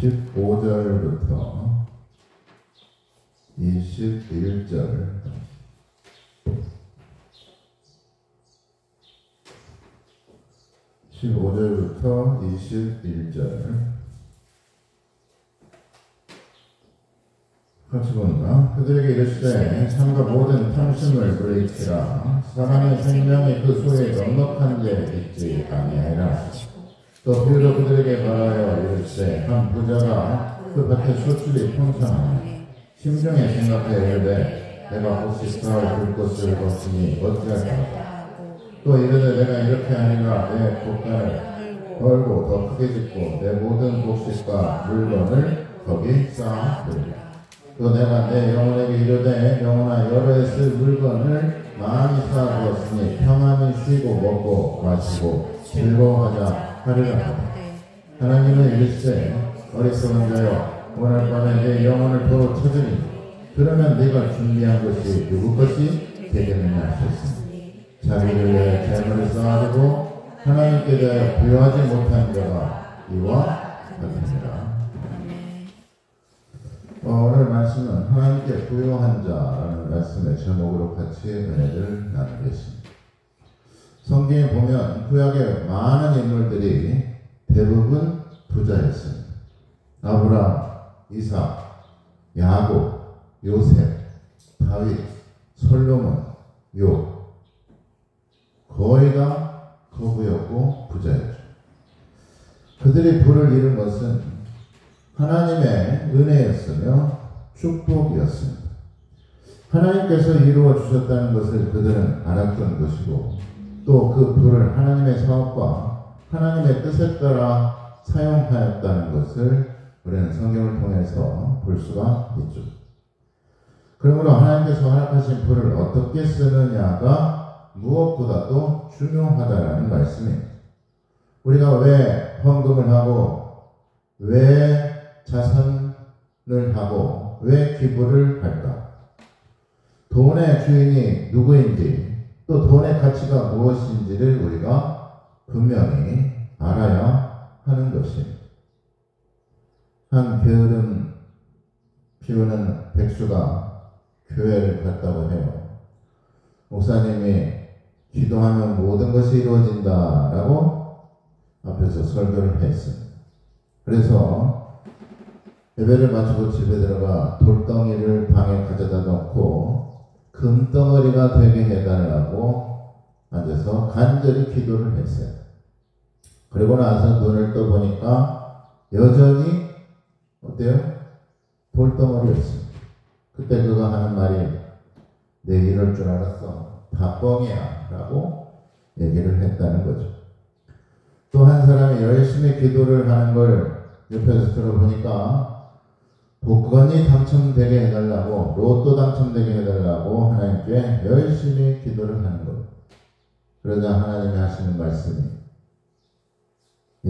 15절부터 21절 15절부터 21절 같이 본다. 그들에게 이르시되 삼가 모든 탐심을 물리치라. 사람의 생명이 그 소에 넉넉한 데 있지 아니하리라. 또 비유로 그들에게 말하여 이르시되 한 부자가 그 밭에 소출이 풍성하니 심중에 생각하여 이르되 내가 혹시 쌓을 들것을 얻으니 어찌할까. 또 이르되 내가 이렇게 하니라. 내 곡간을 벌고 더 크게 짓고 내 모든 곡식과 물건을 거기 쌓아두리라. 또 내가 내 영혼에게 이르되 영혼아 여러 해 쓸 물건을 많이 쌓아두었으니 평안히 쉬고 먹고 마시고 즐거워하자 하리라. 하나님은 이르시되 어리석은 자여 오늘 밤에 내 영혼을 도로 찾으니 그러면 네가 준비한 것이 누구 것이 되겠느냐 하셨으니 자기를 위해 재물을 쌓아두고 하나님께 대하여 부여하지 못한 자가 이와 같으니라. 오늘 말씀은 하나님께 부요한 자라는 말씀의 제목으로 같이 은혜를 나누겠습니다. 성경에 보면 구약의 많은 인물들이 대부분 부자였습니다. 아브라함, 이삭, 야곱, 요셉, 다윗, 솔로몬, 욥 거의 다 거부였고 부자였죠. 그들이 부를 이룬 것은 하나님의 은혜였으며 축복이었습니다. 하나님께서 이루어 주셨다는 것을 그들은 알았던 것이고 또 그 부를 하나님의 사업과 하나님의 뜻에 따라 사용하였다는 것을 우리는 성경을 통해서 볼 수가 있죠. 그러므로 하나님께서 허락하신 부를 어떻게 쓰느냐가 무엇보다도 중요하다라는 말씀입니다. 우리가 왜 헌금을 하고 왜 자선을 하고 왜 기부를 할까? 돈의 주인이 누구인지 또 돈의 가치가 무엇인지를 우리가 분명히 알아야 하는 것입니다. 한 게으름 피우는 백수가 교회를 갔다고 해요. 목사님이 기도하면 모든 것이 이루어진다라고 앞에서 설교를 했습니다. 그래서 예배를 마치고 집에 들어가 돌덩이를 방에 가져다 놓고 금덩어리가 되게 해달라고 앉아서 간절히 기도를 했어요. 그리고 나서 눈을 떠보니까 여전히 어때요? 돌덩어리였습니다. 그때 그가 하는 말이 내 이럴 줄 알았어. 다 뻥이야 라고 얘기를 했다는 거죠. 또 한 사람이 열심히 기도를 하는 걸 옆에서 들어보니까 복권이 당첨되게 해달라고 로또 당첨되게 해달라고 하나님께 열심히 기도를 하는 것. 그러자 하나님이 하시는 말씀이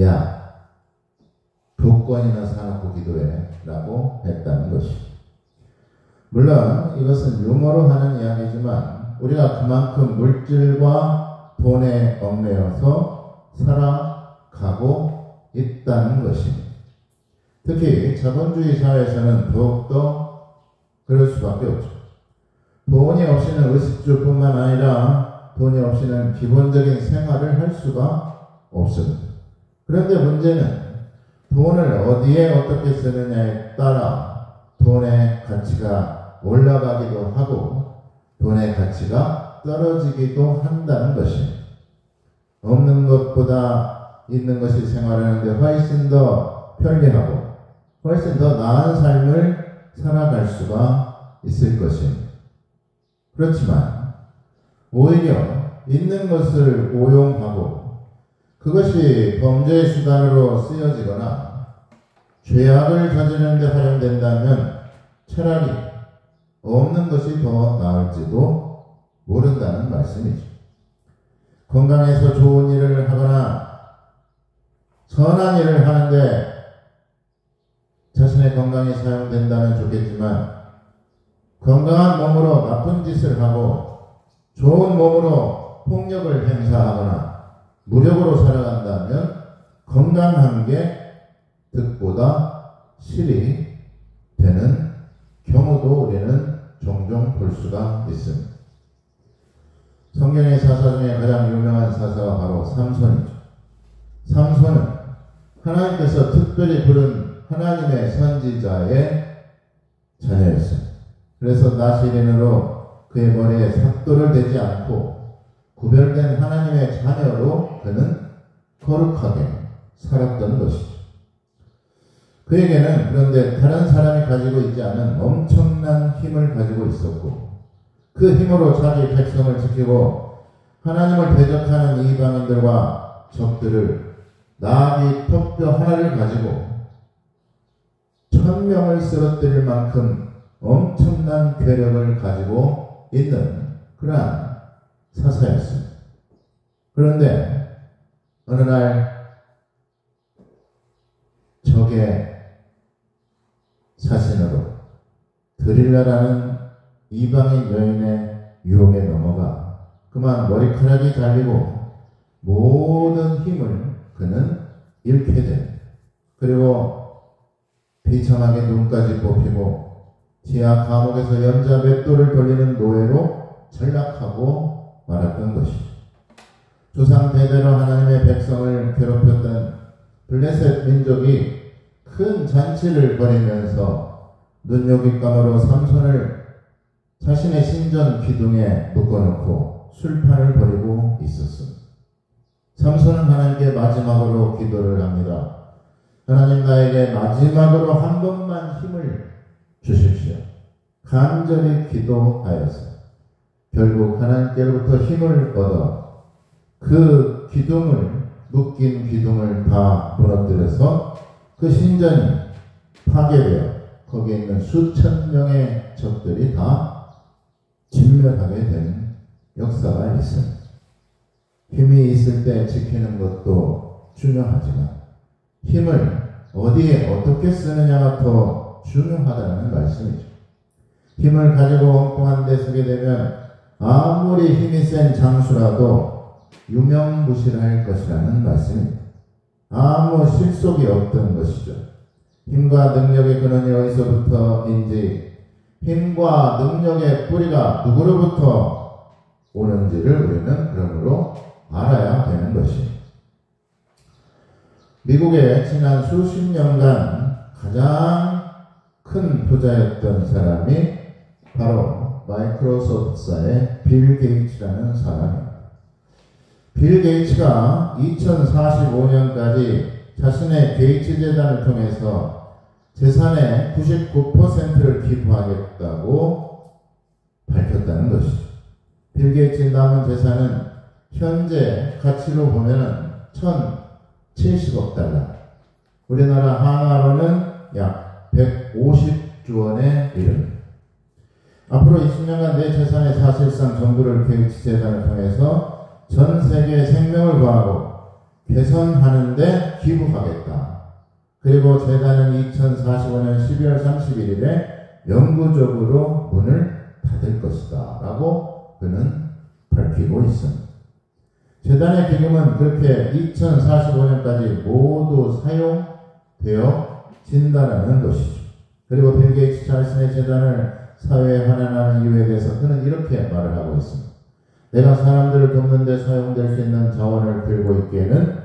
야 복권이나 사놓고 기도해 라고 했다는 것이죠. 물론 이것은 유머로 하는 이야기지만 우리가 그만큼 물질과 돈에 얽매여서 살아가고 있다는 것입니다. 특히 자본주의 사회에서는 더욱더 그럴 수밖에 없죠. 돈이 없이는 의식주뿐만 아니라 돈이 없이는 기본적인 생활을 할 수가 없습니다. 그런데 문제는 돈을 어디에 어떻게 쓰느냐에 따라 돈의 가치가 올라가기도 하고 돈의 가치가 떨어지기도 한다는 것입니다. 없는 것보다 있는 것이 생활하는데 훨씬 더 편리하고 훨씬 더 나은 삶을 살아갈 수가 있을 것입니다. 그렇지만 오히려 있는 것을 오용하고 그것이 범죄의 수단으로 쓰여지거나 죄악을 저지르는 데 활용된다면 차라리 없는 것이 더 나을지도 모른다는 말씀이죠. 건강해서 좋은 일을 하거나 선한 일을 하는데 자신의 건강이 사용된다면 좋겠지만 건강한 몸으로 나쁜 짓을 하고 좋은 몸으로 폭력을 행사하거나 무력으로 살아간다면 건강한 게 득보다 실이 되는 경우도 우리는 종종 볼 수가 있습니다. 성경의 사사 중에 가장 유명한 사사가 바로 삼손이죠. 삼손은 하나님께서 특별히 부른 하나님의 선지자의 자녀였습니다. 그래서 나시린으로 그의 머리에 삭도를 대지 않고 구별된 하나님의 자녀로 그는 거룩하게 살았던 것이죠. 그에게는 그런데 다른 사람이 가지고 있지 않은 엄청난 힘을 가지고 있었고 그 힘으로 자기 백성을 지키고 하나님을 대적하는 이방인들과 적들을 나귀 턱뼈 하나를 가지고 1000명을 쓰러뜨릴 만큼 엄청난 괴력을 가지고 있는 그러한 사사였습니다. 그런데 어느 날 적의 사신으로 드릴라라는 이방인 여인의 유혹에 넘어가 그만 머리카락이 잘리고 모든 힘을 그는 잃게 됩니다. 그리고 비참하게 눈까지 뽑히고 지하 감옥에서 연자 맷돌을 돌리는 노예로 전락하고 말았던 것이죠. 조상 대대로 하나님의 백성을 괴롭혔던 블레셋 민족이 큰 잔치를 벌이면서 눈요깃감으로 삼손을 자신의 신전 기둥에 묶어놓고 술판을 벌이고 있었습니다. 삼손은 하나님께 마지막으로 기도를 합니다. 하나님, 나에게 마지막으로 한 번만 힘을 주십시오. 간절히 기도하였어요. 결국 하나님께로부터 힘을 얻어 그 기둥을, 묶인 기둥을 다 무너뜨려서 그 신전이 파괴되어 거기에 있는 수천 명의 적들이 다 진멸하게 된 역사가 있습니다. 힘이 있을 때 지키는 것도 중요하지만 힘을 어디에 어떻게 쓰느냐가 더 중요하다는 말씀이죠. 힘을 가지고 엉뚱한 데 쓰게 되면 아무리 힘이 센 장수라도 유명무실할 것이라는 말씀입니다. 아무 실속이 없던 것이죠. 힘과 능력의 근원이 어디서부터인지, 힘과 능력의 뿌리가 누구로부터 오는지를 우리는 그러므로 알아야 되는 것입니다. 미국의 지난 수십 년간 가장 큰 부자였던 사람이 바로 마이크로소프트사의 빌 게이츠라는 사람입니다. 빌 게이츠가 2045년까지 자신의 게이츠 재단을 통해서 재산의 99%를 기부하겠다고 밝혔다는 것이죠. 빌 게이츠의 남은 재산은 현재 가치로 보면 1,070억 달러, 우리나라 한화로는 약 150조 원에 이릅니다. 앞으로 20년간 내 재산의 사실상 전부를 게이츠 재단을 통해서 전 세계의 생명을 구하고 개선하는 데 기부하겠다. 그리고 재단은 2045년 12월 31일에 영구적으로 문을 닫을 것이다 라고 그는 밝히고 있습니다. 재단의 기금은 그렇게 2045년까지 모두 사용되어진다는 것이죠. 그리고 빌 게이츠 자신의 재단을 사회에 환원하는 이유에 대해서 그는 이렇게 말을 하고 있습니다. 내가 사람들을 돕는 데 사용될 수 있는 자원을 들고 있기에는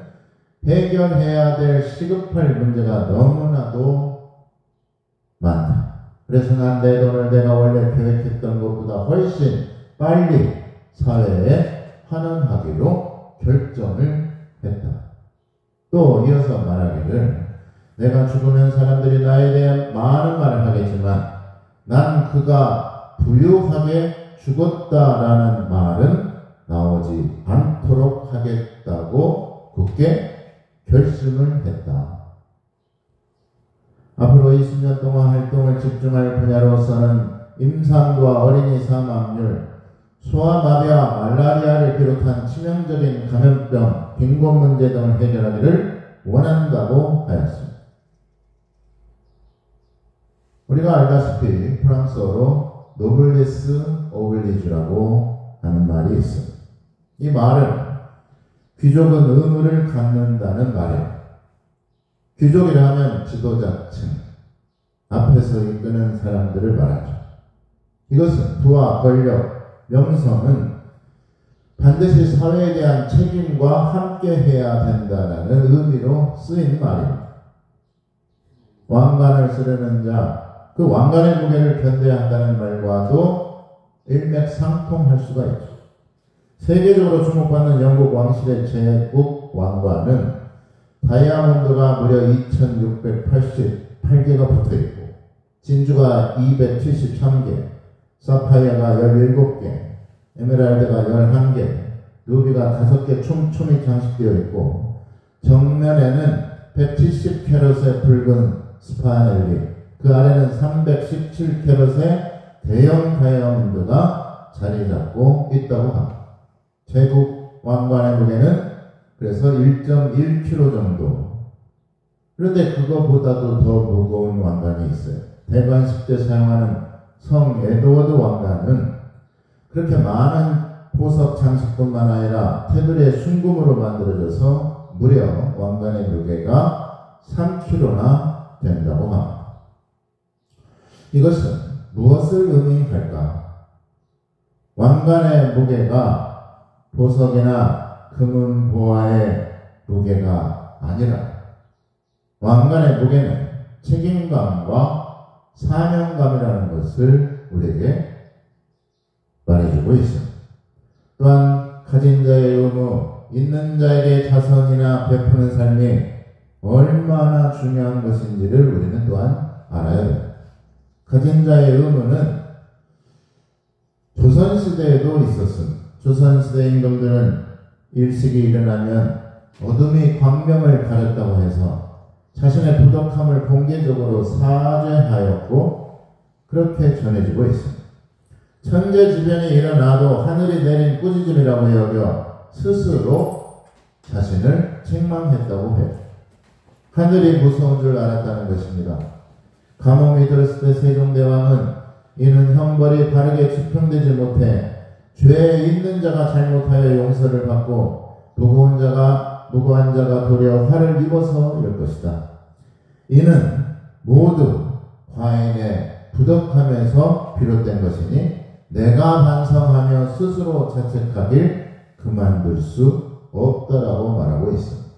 해결해야 될 시급할 문제가 너무나도 많다. 그래서 난 내 돈을 내가 원래 계획했던 것보다 훨씬 빨리 사회에 환원하기로 결정을 했다. 또 이어서 말하기를, 내가 죽으면 사람들이 나에 대한 많은 말을 하겠지만 난 그가 부유하게 죽었다라는 말은 나오지 않도록 하겠다고 굳게 결심을 했다. 앞으로 20년 동안 활동을 집중할 분야로서는 임산부와 어린이 사망률, 소아마비와 말라리아를 비롯한 치명적인 감염병, 빈곤 문제 등을 해결하기를 원한다고 하였습니다. 우리가 알다시피 프랑스어로 노블리스 오블리주라고 하는 말이 있습니다. 이 말은 귀족은 의무를 갖는다는 말이에요. 귀족이라 하면 지도자층, 앞에서 이끄는 사람들을 말하죠. 이것은 부와 권력, 명성은 반드시 사회에 대한 책임과 함께 해야 된다는 의미로 쓰인 말입니다. 왕관을 쓰려는 자, 그 왕관의 무게를 견뎌야 한다는 말과도 일맥상통할 수가 있죠. 세계적으로 주목받는 영국 왕실의 제국 왕관은 다이아몬드가 무려 2688개가 붙어있고 진주가 273개, 사파이어가 17개, 에메랄드가 11개, 루비가 5개 촘촘히 장식되어 있고 정면에는 170캐럿의 붉은 스파넬리, 그 아래는 317캐럿의 대형 다이아몬드가 자리 잡고 있다고 합니다. 제국 왕관의 무게는 그래서 1.1kg 정도. 그런데 그거보다도 더 무거운 왕관이 있어요. 대관식 때 사용하는 성 에드워드 왕관은 그렇게 많은 보석 장식뿐만 아니라 테두리의 순금으로 만들어져서 무려 왕관의 무게가 3kg나 된다고 합니다. 이것은 무엇을 의미할까? 왕관의 무게가 보석이나 금은 보화의 무게가 아니라 왕관의 무게는 책임감과 사명감이라는 것을 우리에게 말해주고 있습니다. 또한 가진 자의 의무, 있는 자에게 자선이나 베푸는 삶이 얼마나 중요한 것인지를 우리는 또한 알아야 됩니다. 가진 자의 의무는 조선시대에도 있었습니다. 조선시대 임금들은 일식이 일어나면 어둠이 광명을 가렸다고 해서 자신의 부덕함을 공개적으로 사죄하였고 그렇게 전해지고 있습니다. 천재지변이 일어나도 하늘이 내린 꾸짖음이라고 여겨 스스로 자신을 책망했다고 해요. 하늘이 무서운 줄 알았다는 것입니다. 감옥이 들었을 때 세종대왕은 이는 형벌이 바르게 집행되지 못해 죄 있는 자가 잘못하여 용서를 받고 무고한 자가 도리어 화를 입어서 이럴 것이다. 이는 모두 과인의 부덕함에서 비롯된 것이니 내가 반성하며 스스로 자책하길 그만둘 수 없다라고 말하고 있습니다.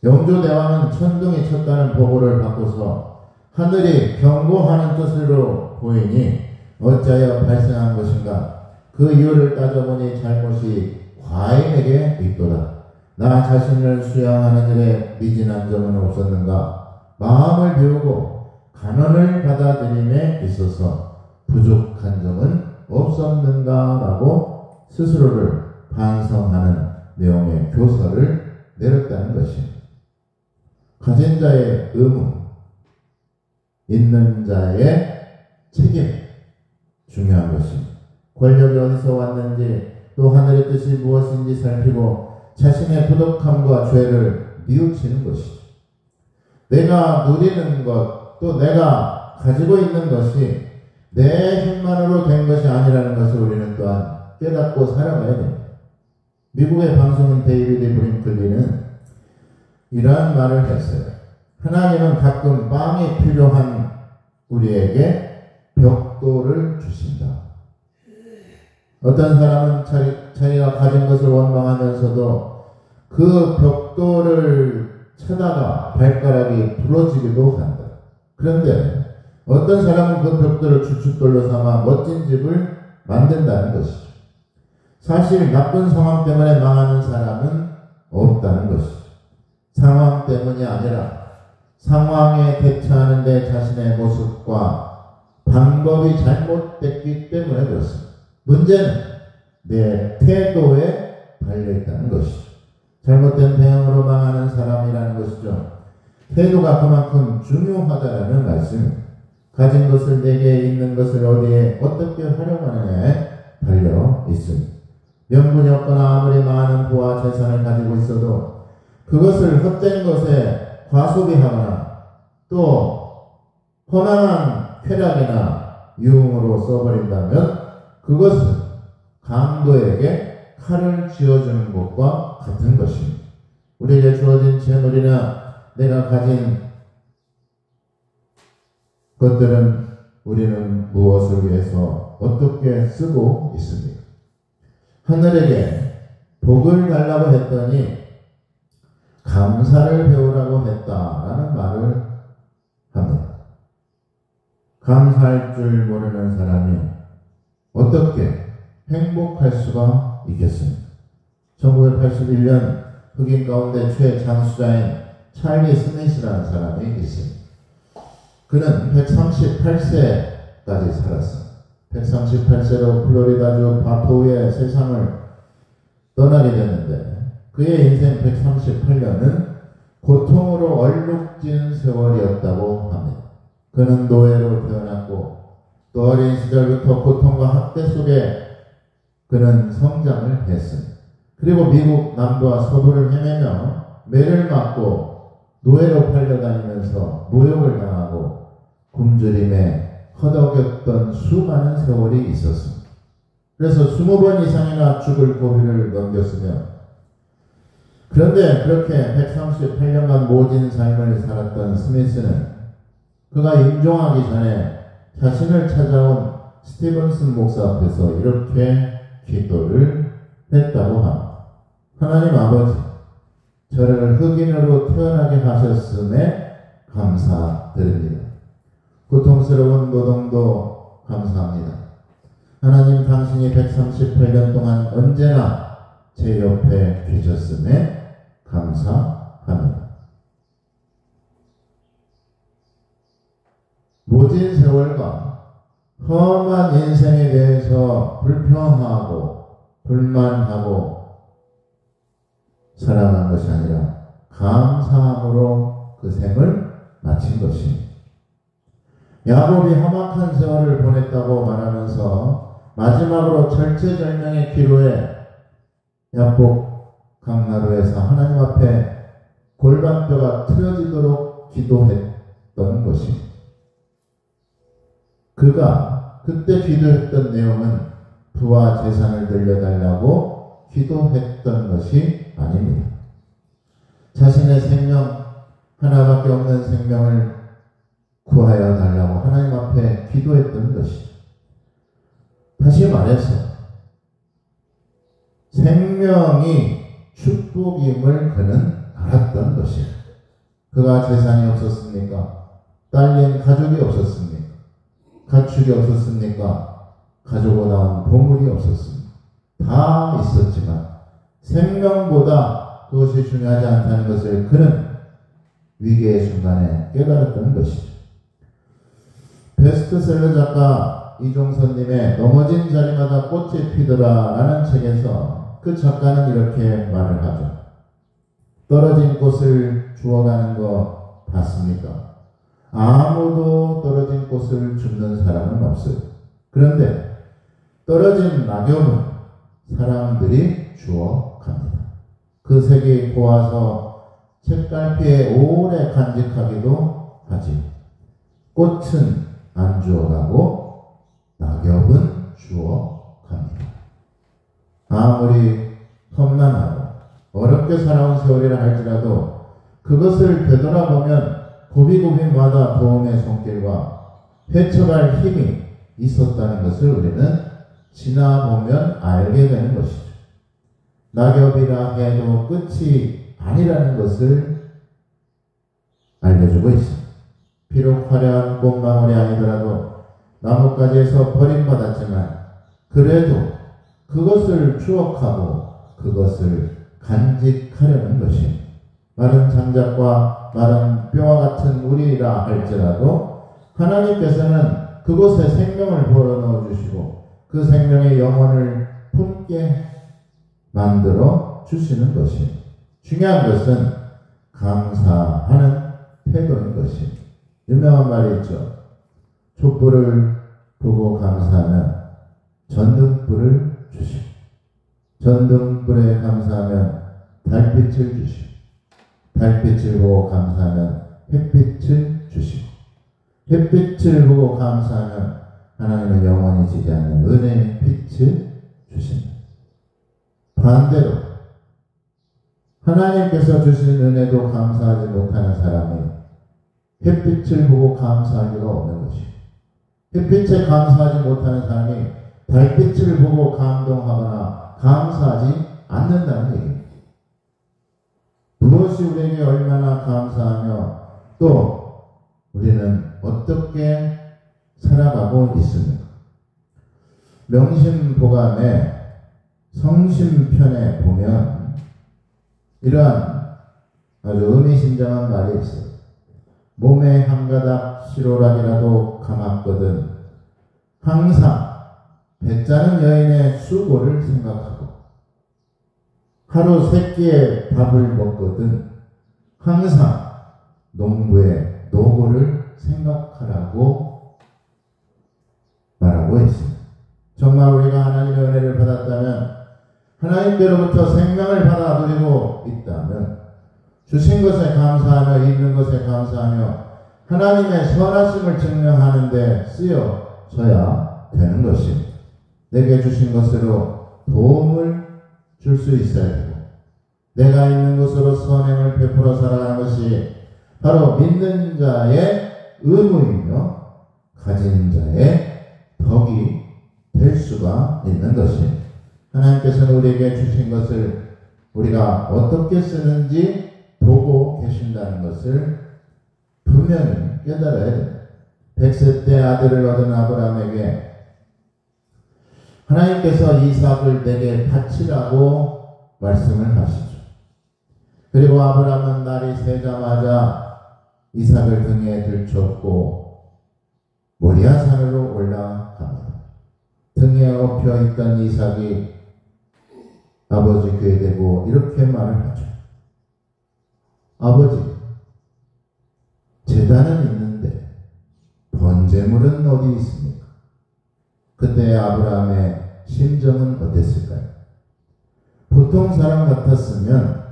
영조대왕은 천둥이 쳤다는 보고를 받고서 하늘이 경고하는 뜻으로 보이니 어찌하여 발생한 것인가? 그 이유를 따져보니 잘못이 과인에게 있도다. 나 자신을 수양하는 일에 미진한 점은 없었는가? 마음을 비우고 간언을 받아들임에 있어서 부족한 점은 없었는가? 라고 스스로를 반성하는 내용의 교서를 내렸다는 것입니다. 가진 자의 의무, 있는 자의 책임, 중요한 것입니다. 권력이 어디서 왔는지 또 하늘의 뜻이 무엇인지 살피고 자신의 부족함과 죄를 뉘우치는 것이죠. 내가 누리는 것, 또 내가 가지고 있는 것이 내 힘만으로 된 것이 아니라는 것을 우리는 또한 깨닫고 살아가야 됩니다. 미국의 방송인 데이비드 브링클리는 이러한 말을 했어요. 하나님은 가끔 빵이 필요한 우리에게 벽돌을 주신다. 어떤 사람은 자기가 가진 것을 원망하면서도 그 벽돌을 쳐다가 발가락이 부러지기도 한다. 그런데 어떤 사람은 그 벽돌을 주춧돌로 삼아 멋진 집을 만든다는 것이죠. 사실 나쁜 상황 때문에 망하는 사람은 없다는 것이죠. 상황 때문이 아니라 상황에 대처하는 데 자신의 모습과 방법이 잘못됐기 때문에 그렇습니다. 문제는 내 태도에 달려있다는 것이죠. 잘못된 대응으로 망하는 사람이라는 것이죠. 태도가 그만큼 중요하다는 말씀입니다. 가진 것을 내게 있는 것을 어디에 어떻게 활용하느냐에 달려 있습니다. 명분이 없거나 아무리 많은 부와 재산을 가지고 있어도 그것을 헛된 것에 과소비하거나 또 허망한 쾌락이나 유흥으로 써버린다면 그것은 강도에게 칼을 쥐어주는 것과 같은 것입니다. 우리에게 주어진 재물이나 내가 가진 그것들은 우리는 무엇을 위해서 어떻게 쓰고 있습니까? 하늘에게 복을 달라고 했더니 감사를 배우라고 했다라는 말을 합니다. 감사할 줄 모르는 사람이 어떻게 행복할 수가 있겠습니까? 1981년 흑인 가운데 최장수자인 찰리 스미스라는 사람이 있습니다. 그는 138세까지 살았습니다. 138세로 플로리다주 바토우의 세상을 떠나게 됐는데 그의 인생 138년은 고통으로 얼룩진 세월이었다고 합니다. 그는 노예로 태어났고 또 어린 시절부터 고통과 학대 속에 그는 성장을 했습니다. 그리고 미국 남부와 서부를 헤매며 매를 맞고 노예로 팔려다니면서 모욕을 당하고 굶주림에 허덕였던 수많은 세월이 있었습니다. 그래서 20번 이상이나 죽을 고비를 넘겼으며 그런데 그렇게 138년간 모진 삶을 살았던 스미스는 그가 임종하기 전에 자신을 찾아온 스티븐슨 목사 앞에서 이렇게 기도를 했다고 합니다. 하나님 아버지, 저를 흑인으로 태어나게 하셨음에 감사드립니다. 고통스러운 노동도 감사합니다. 하나님 당신이 138년 동안 언제나 제 옆에 계셨음에 감사합니다. 모진 세월과 험한 인생에 대해서 불평하고 불만하고 살아간 것이 아니라 감사함으로 그 생을 마친 것입니다. 야곱이 험악한 세월을 보냈다고 말하면서 마지막으로 절체절명의 기로에 야복 강나루에서 하나님 앞에 골반뼈가 틀어지도록 기도했던 것입니다. 그가 그때 기도했던 내용은 부와 재산을 늘려달라고 기도했던 것이 아닙니다. 자신의 생명, 하나밖에 없는 생명을 구하여 달라고 하나님 앞에 기도했던 것이죠. 다시 말해서 생명이 축복임을 그는 알았던 것이에요. 그가 재산이 없었습니까? 딸린 가족이 없었습니까? 가축이 없었습니까? 가지고 나온 보물이 없었습니다. 다 있었지만 생명보다 그것이 중요하지 않다는 것을 그는 위기의 순간에 깨달았던 것이죠. 베스트셀러 작가 이종선님의 넘어진 자리마다 꽃이 피더라 라는 책에서 그 작가는 이렇게 말을 하죠. 떨어진 꽃을 주워가는 거 봤습니까? 아무도 떨어진 꽃을 줍는 사람은 없어요. 그런데 떨어진 낙엽은 사람들이 주워갑니다. 그 색이 고와서 책갈피에 오래 간직하기도 하지. 꽃은 안 주워가고 낙엽은 주워갑니다. 아무리 험난하고 어렵게 살아온 세월이라 할지라도 그것을 되돌아보면 고비고비마다 도움의 손길과 헤쳐갈 힘이 있었다는 것을 우리는 지나보면 알게 되는 것이죠. 낙엽이라 해도 끝이 아니라는 것을 알려주고 있습니다. 비록 화려한 꽃망울이 아니더라도 나뭇가지에서 버림받았지만 그래도 그것을 추억하고 그것을 간직하려는 것입니다. 마른 장작과 마른 뼈와 같은 우리라 할지라도 하나님께서는 그곳에 생명을 불어넣어 주시고 그 생명의 영혼을 품게 만들어 주시는 것입니다. 중요한 것은 감사하는 태도인 것입니다. 유명한 말이 있죠. 촛불을 보고 감사하면 전등불을 주시고 전등불에 감사하면 달빛을 주시고 달빛을 보고 감사하면 햇빛을 주시고 햇빛을 보고 감사하면 하나님은 영원히 지지 않는 은혜의 빛을 주십니다. 반대로 하나님께서 주신 은혜도 감사하지 못하는 사람이 햇빛을 보고 감사할 리가 없는 것이에요. 햇빛에 감사하지 못하는 사람이 달빛을 보고 감동하거나 감사하지 않는다는 얘기입니다. 무엇이 우리에게 얼마나 감사하며 또 우리는 어떻게 살아가고 있습니까? 명심보감의 성심편에 보면 이러한 아주 의미심장한 말이 있어요. 몸에 한 가닥 시로락이라도 감았거든 항상 배짜는 여인의 수고를 생각하고 하루 세 끼의 밥을 먹거든 항상 농부의 노고를 생각하라고 말하고 있습니다. 정말 우리가 하나님의 은혜를 받았다면 하나님께로부터 생명을 받아 누리고 있다면 주신 것에 감사하며 있는 것에 감사하며 하나님의 선하심을 증명하는 데 쓰여져야 되는 것입니다. 내게 주신 것으로 도움을 줄 수 있어야 되고 내가 있는 것으로 선행을 베풀어 살아가는 것이 바로 믿는 자의 의무이며 가진 자의 덕이 될 수가 있는 것입니다. 하나님께서는 우리에게 주신 것을 우리가 어떻게 쓰는지 보고 계신다는 것을 분명히 깨달아야 됩니다. 100세 때 아들을 얻은 아브라함에게 하나님께서 이삭을 내게 바치라고 말씀을 하시죠. 그리고 아브라함은 날이 새자마자 이삭을 등에 들쳤고 모리아 산으로 올라갑니다. 등에 엎여 있던 이삭이 아버지 귀에 대고 이렇게 말을 하죠. 아버지, 제단은 있는데 번제물은 어디 있습니까? 그때 아브라함의 심정은 어땠을까요? 보통 사람 같았으면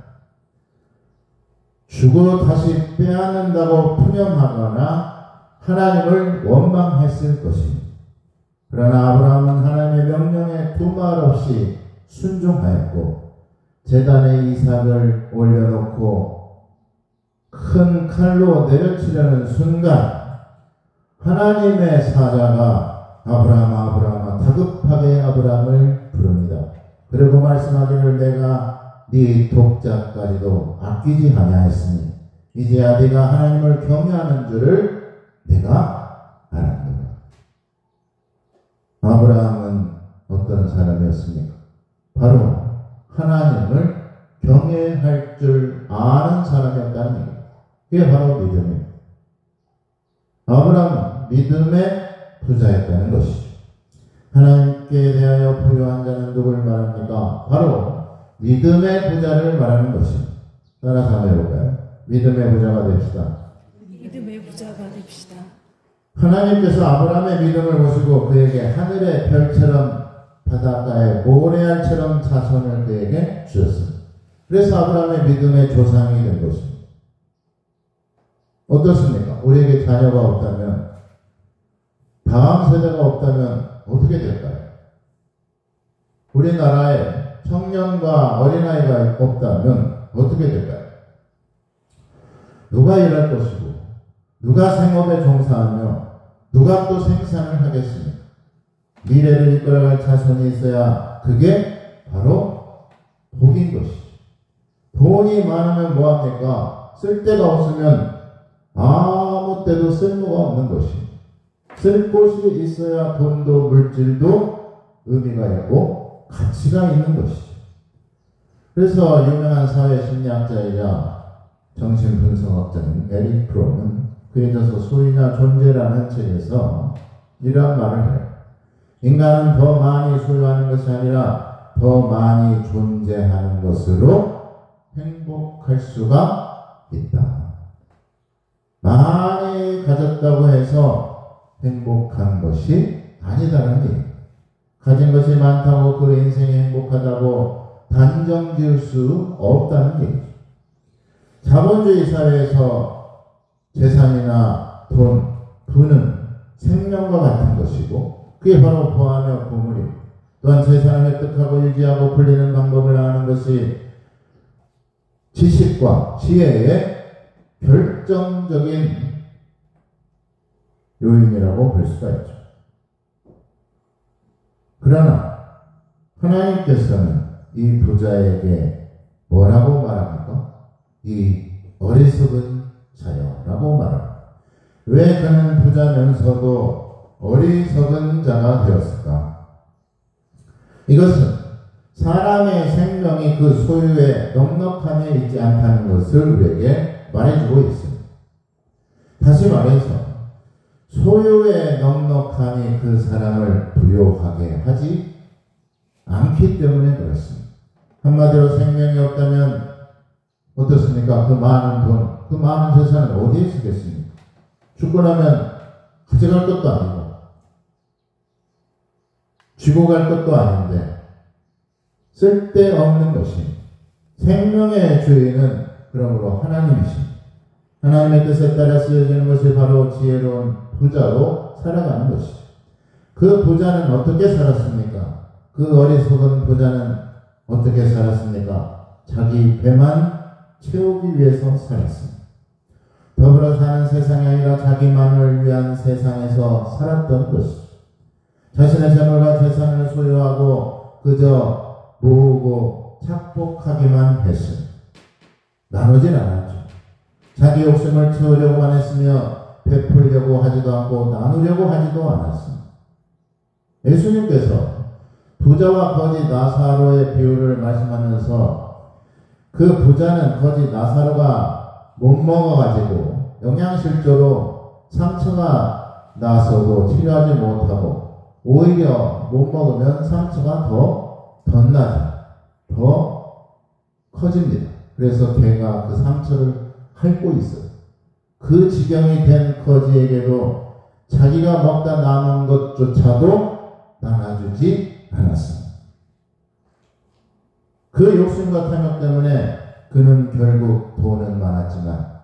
죽어 다시 빼앗는다고 푸념하거나 하나님을 원망했을 것입니다. 그러나 아브라함은 하나님의 명령에 두말 없이 순종하였고 제단에 이삭을 올려놓고 큰 칼로 내려치려는 순간 하나님의 사자가 아브라함아 다급하게 아브라함을 부릅니다. 그리고 말씀하기를 내가 네 독자까지도 아끼지 아니하였으니 이제야 네가 하나님을 경외하는 줄을 내가 알았노라. 아브라함은 어떤 사람이었습니까? 바로 하나님을 경외할 줄 아는 사람이었다는 얘기입니다. 그게 바로 믿음입니다. 아브라함은 믿음의 부자였다는 것이죠. 하나님께 대하여 부유한 자는 누굴 말합니까? 바로 믿음의 부자를 말하는 것입니다. 따라서 한번 해볼까요? 믿음의 부자가 됩시다. 믿음의 부자가 됩시다. 하나님께서 아브라함의 믿음을 보시고 그에게 하늘의 별처럼 바닷가의 모래알처럼 자손을 그에게 주셨습니다. 그래서 아브라함의 믿음의 조상이 된 것입니다. 어떻습니까? 우리에게 자녀가 없다면, 다음 세대가 없다면 어떻게 될까요? 우리나라에 청년과 어린아이가 없다면 어떻게 될까요? 누가 일할 것이고 누가 생업에 종사하며 누가 또 생산을 하겠습니까? 미래를 이끌어갈 자손이 있어야 그게 바로 복인 것이죠. 돈이 많으면 뭐합니까? 쓸 데가 없으면 아무 때도 쓸모가 없는 것입니다. 쓸 곳이 있어야 돈도 물질도 의미가 있고 가치가 있는 것이죠. 그래서 유명한 사회심리학자이자 정신분석학자인 에릭 프롬은 그에 대해서 소유나 존재라는 책에서 이런 말을 해요. 인간은 더 많이 소유하는 것이 아니라 더 많이 존재하는 것으로 행복할 수가 있다. 많이 가졌다고 해서 행복한 것이 아니다는 얘기입니다. 가진 것이 많다고 그 인생이 행복하다고 단정 지을 수 없다는 얘기죠. 자본주의 사회에서 재산이나 돈, 부는 생명과 같은 것이고 그게 바로 보하며 보물입니다. 또한 재산을 획득하고 유지하고 불리는 방법을 아는 것이 지식과 지혜의 결정적인 요인이라고 볼 수가 있죠. 그러나 하나님께서는 이 부자에게 뭐라고 말합니까? 이 어리석은 자여라고 말합니다. 왜 그는 부자면서도 어리석은 자가 되었을까? 이것은 사람의 생명이 그 소유에 넉넉함에 있지 않다는 것을 우리에게 말해주고 있습니다. 다시 말해서 소유의 넉넉함이 그 사람을 부요하게 하지 않기 때문에 그렇습니다. 한마디로 생명이 없다면 어떻습니까? 그 많은 돈, 그 많은 재산은 어디에 쓰겠습니까? 죽고 나면 가져갈 것도 아니고 쥐고 갈 것도 아닌데 쓸데없는 것입니다. 생명의 주인은 그러므로 하나님이십니다. 하나님의 뜻에 따라 쓰여지는 것이 바로 지혜로운 부자로 살아가는 것이죠. 그 부자는 어떻게 살았습니까? 그 어리석은 부자는 어떻게 살았습니까? 자기 배만 채우기 위해서 살았습니다. 더불어 사는 세상이 아니라 자기만을 위한 세상에서 살았던 것이죠. 자신의 재물과 재산을 소유하고 그저 모으고 착복하기만 했습니다. 나누질 않았죠. 자기 욕심을 채우려고만 했으며 베풀려고 하지도 않고 나누려고 하지도 않았습니다. 예수님께서 부자와 거지 나사로의 비유를 말씀하면서 그 부자는 거지 나사로가 못 먹어가지고 영양실조로 상처가 나서고 치료하지 못하고 오히려 못 먹으면 상처가 더 덧나죠. 더 커집니다. 그래서 걔가 그 상처를 핥고 있어요. 그 지경이 된 거지에게도 자기가 먹다 남은 것조차도 나눠주지 않았습니다. 그 욕심과 탐욕 때문에 그는 결국 돈은 많았지만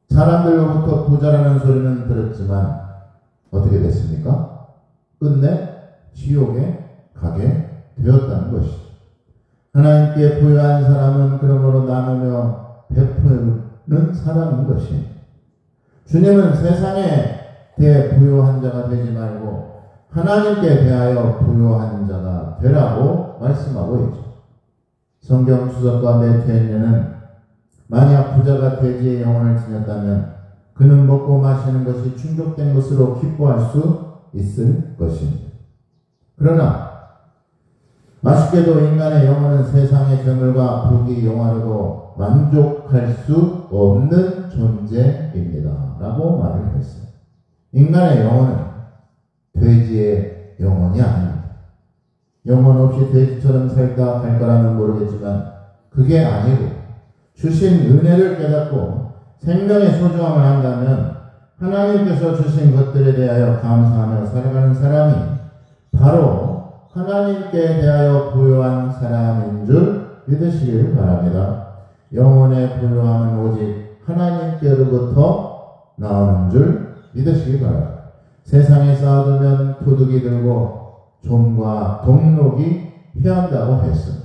사람들로부터 부자라는 소리는 들었지만 어떻게 됐습니까? 끝내 지옥에 가게 되었다는 것이죠. 하나님께 부유한 사람은 그러므로 나누며 베푸는 사람인 것입니다. 주님은 세상에 대해 부유한 자가 되지 말고 하나님께 대하여 부유한 자가 되라고 말씀하고 있죠. 성경 주석가 메테엔네는 만약 부자가 돼지의 영혼을 지녔다면 그는 먹고 마시는 것이 충족된 것으로 기뻐할 수 있을 것입니다. 그러나 아쉽게도 인간의 영혼은 세상의 재물과 부귀 영화로도 만족할 수 없는 존재입니다. 라고 말을 했어요. 인간의 영혼은 돼지의 영혼이 아닙니다. 영혼 없이 돼지처럼 살다 갈 거라면 모르겠지만 그게 아니고 주신 은혜를 깨닫고 생명의 소중함을 안다면 하나님께서 주신 것들에 대하여 감사하며 살아가는 사람이 바로 하나님께 대하여 부유한 사람인 줄 믿으시길 바랍니다. 영혼의 부유함은 오직 하나님께로부터 나오는 줄 믿으시길 바랍니다. 세상에 쌓아두면 도둑이 들고 좀과 동록이 피한다고 했습니다.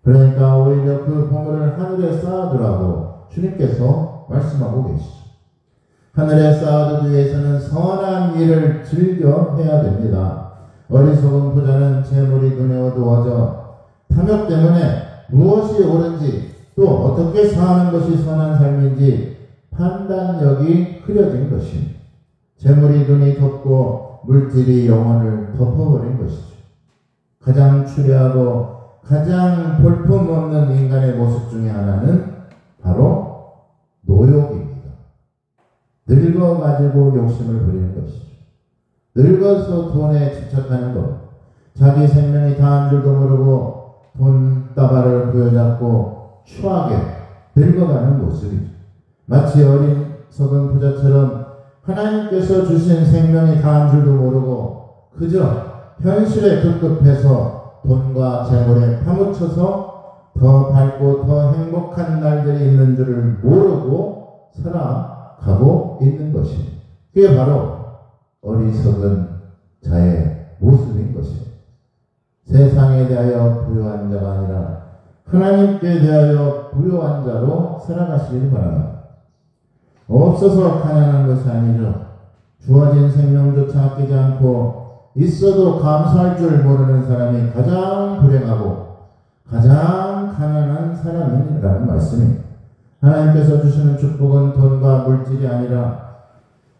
그러니까 오히려 그 보물을 하늘에 쌓아두라고 주님께서 말씀하고 계시죠. 하늘에 쌓아두기 위해서는 선한 일을 즐겨 해야 됩니다. 어리석은 부자는 재물이 눈에 어두워져 탐욕 때문에 무엇이 옳은지 또 어떻게 사는 것이 선한 삶인지 판단력이 흐려진 것입니다. 재물이 눈이 덮고 물질이 영혼을 덮어버린 것이죠. 가장 추레하고 가장 볼품없는 인간의 모습 중에 하나는 바로 노욕입니다. 늙어가지고 욕심을 부리는 것이죠. 늙어서 돈에 집착하는 것, 자기 생명이 다한 줄도 모르고 돈다발을 부여잡고 추하게 늙어가는 모습이죠. 마치 어리석은 부자처럼 하나님께서 주신 생명이 다한 줄도 모르고 그저 현실에 급급해서 돈과 재물에 파묻혀서 더 밝고 더 행복한 날들이 있는 줄을 모르고 살아가고 있는 것입니다. 그게 바로 어리석은 자의 모습인 것입니다. 세상에 대하여 부유한 자가 아니라 하나님께 대하여 부유한 자로 살아가시길 바랍니다. 없어서 가난한 것이 아니죠. 주어진 생명조차 아끼지 않고 있어도 감사할 줄 모르는 사람이 가장 불행하고 가장 가난한 사람이라는 말씀입니다. 하나님께서 주시는 축복은 돈과 물질이 아니라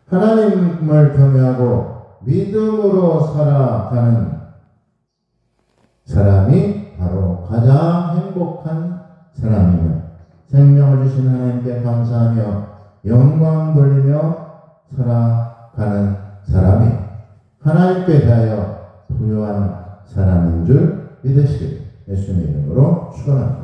하나님을 경외하고 믿음으로 살아가는 사람이 바로 가장 행복한 사람이며 생명을 주신 하나님께 감사하며 영광 돌리며 살아가는 사람이 하나님께 대하여 부유한 사람인 줄 믿으시길 예수님의 이름으로 축원합니다.